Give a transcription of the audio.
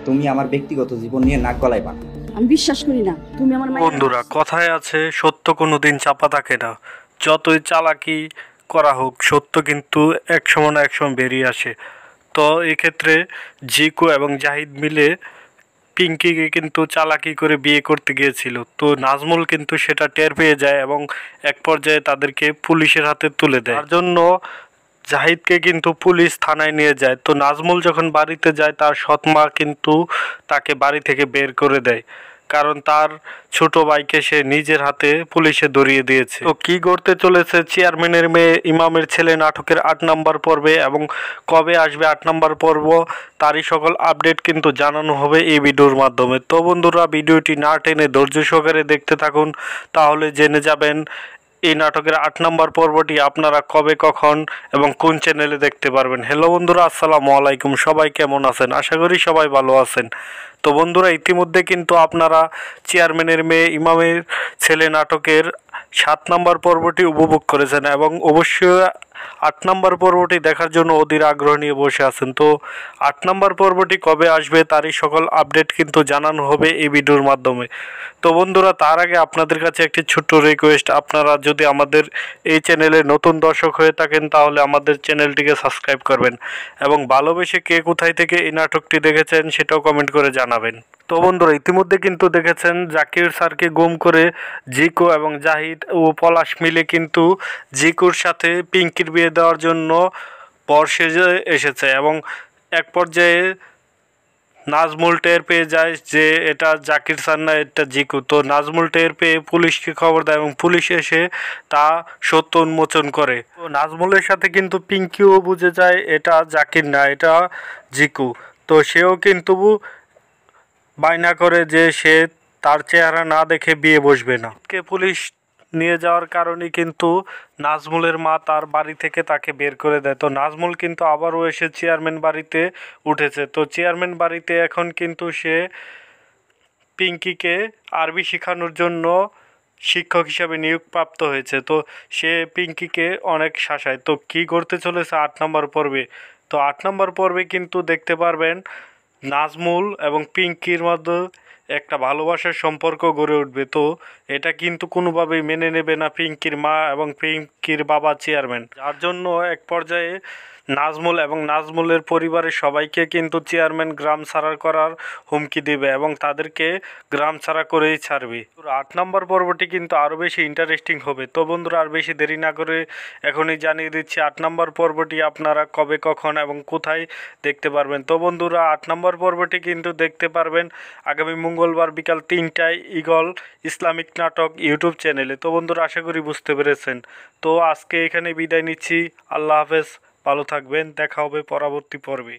তুমি আমার ব্যক্তিগত জীবন নিয়ে নাক গলাইবা না। আমি বিশ্বাস করি না তুমি আমার মায়ের। বন্ধুরা, কথায় আছে সত্য কোনোদিন চাপা থাকে না। যতই চালাকি করা হোক, সত্য কিন্তু এক সময় না এক সময় বেরিয়ে আসে। তো এক্ষেত্রে জিকো এবং জাহিদ মিলে পিঙ্কিকে কিন্তু চালাকি করে বিয়ে করতে গিয়েছিল। তো নাজমুল কিন্তু সেটা টের পেয়ে যায় এবং এক পর্যায়ে তাদেরকে পুলিশের হাতে তুলে দেয়। তার জন্য জাহিদকে কিন্তু পুলিশ থানায় নিয়ে যায়। তো নাজমুল যখন বাড়িতে যায়, তার সৎমা কিন্তু তাকে বাড়ি থেকে বের করে দেয়, কারণ তার ছোট ভাইকে সে নিজের হাতে পুলিশে ধরিয়ে দিয়েছে। তো কি করতে চলেছে চেয়ারম্যানের মেয়ে ইমামের ছেলে নাটকের ৮ নম্বর পর্বে এবং কবে আসবে ৮ নম্বর পর্ব, তারই সকল আপডেট কিন্তু জানানো হবে এই ভিডিওর মাধ্যমে। তো বন্ধুরা, ভিডিওটি না টেনে ধৈর্য সহকারে দেখতে থাকুন, তাহলে জেনে যাবেন এই নাটকের ৮ নম্বর পর্বটি আপনারা কবে, কখন এবং কোন চ্যানেলে দেখতে পারবেন। হ্যালো বন্ধুরা, আসসালামু আলাইকুম। সবাই কেমন আছেন? আশা করি সবাই ভালো আছেন। তো বন্ধুরা, ইতিমধ্যে কিন্তু আপনারা চেয়ারম্যানের মেয়ে ইমামের ছেলে নাটকের ৭ নম্বর পর্বটি উপভোগ করেছেন এবং অবশ্যই ৮ নম্বর পর্বটি দেখার জন্য অধীর আগ্রহ নিয়ে বসে আছেন। তো ৮ নম্বর পর্বটি কবে আসবে তারই সকল আপডেট কিন্তু জানানো হবে এই ভিডিওর মাধ্যমে। তো বন্ধুরা, তার আগে আপনাদের কাছে একটি ছোট্ট রিকোয়েস্ট, আপনারা যদি আমাদের এই চ্যানেলে নতুন দর্শক হয়ে থাকেন তাহলে আমাদের চ্যানেলটিকে সাবস্ক্রাইব করবেন এবং ভালোবেসে কে কোথায় থেকে এই নাটকটি দেখেছেন সেটাও কমেন্ট করে জানাবেন। তো বন্ধুরা, ইতিমধ্যে কিন্তু দেখেছেন জাকির স্যারকে গুম করে জিকো এবং জাহিদ ও পলাশ মিলে কিন্তু জিকুর সাথে পিঙ্কির বিয়ে দেওয়ার জন্য বর সেজে এসেছে এবং এক পর্যায়ে নাজমুল টের পেয়ে যায় যে এটা জাকির স্যার না, এটা জিকু। তো নাজমুল টের পেয়ে পুলিশকে খবর দেয় এবং পুলিশ এসে তা সত্য উন্মোচন করে। তো নাজমুলের সাথে কিন্তু পিঙ্কিও বুঝে যায় এটা জাকির না, এটা জিকু। তো সেও কিন্তু বায়না করে যে সে তার চেহারা না দেখে বিয়ে বসবে না। কে পুলিশ নিয়ে যাওয়ার কারণে কিন্তু নাজমুলের মা তার বাড়ি থেকে তাকে বের করে দেয়। তো নাজমুল কিন্তু আবারও এসে চেয়ারম্যান বাড়িতে উঠেছে। তো চেয়ারম্যান বাড়িতে এখন কিন্তু সে পিঙ্কিকে আরবি শেখানোর জন্য শিক্ষক হিসাবে নিয়োগপ্রাপ্ত হয়েছে। তো সে পিঙ্কিকে অনেক শাসায়। তো কি করতে চলেছে ৮ নম্বর পর্বে? তো ৮ নম্বর পর্বে কিন্তু দেখতে পারবেন নাজমুল এবং পিঙ্কির মধ্যে একটা ভালোবাসার সম্পর্ক গড়ে উঠবে। তো এটা কিন্তু কোনোভাবেই মেনে নেবে না পিঙ্কির মা এবং পিঙ্কির বাবা চেয়ারম্যান, যার জন্য এক পর্যায়ে নাজমুল এবং নাজমুলের পরিবারের সবাইকে কিন্তু চেয়ারম্যান গ্রাম ছাড়া করার হুমকি দেবে এবং তাদেরকে গ্রাম ছাড়া করেই ছাড়বে। ৮ নম্বর পর্বটি কিন্তু আরও বেশি ইন্টারেস্টিং হবে। তো বন্ধুরা, আর বেশি দেরি না করে এখনই জানিয়ে দিচ্ছি ৮ নম্বর পর্বটি আপনারা কবে, কখন এবং কোথায় দেখতে পারবেন। তো বন্ধুরা, ৮ নম্বর পর্বটি কিন্তু দেখতে পারবেন আগামী মঙ্গলবার বিকাল ৩টায় ঈগল ইসলামিক নাটক ইউটিউব চ্যানেলে। তো বন্ধুরা, আশা করি বুঝতে পেরেছেন। তো আজকে এখানে বিদায় নিচ্ছি। আল্লাহ হাফেজ, ভালো থাকবেন, দেখা হবে পরবর্তী পর্বে।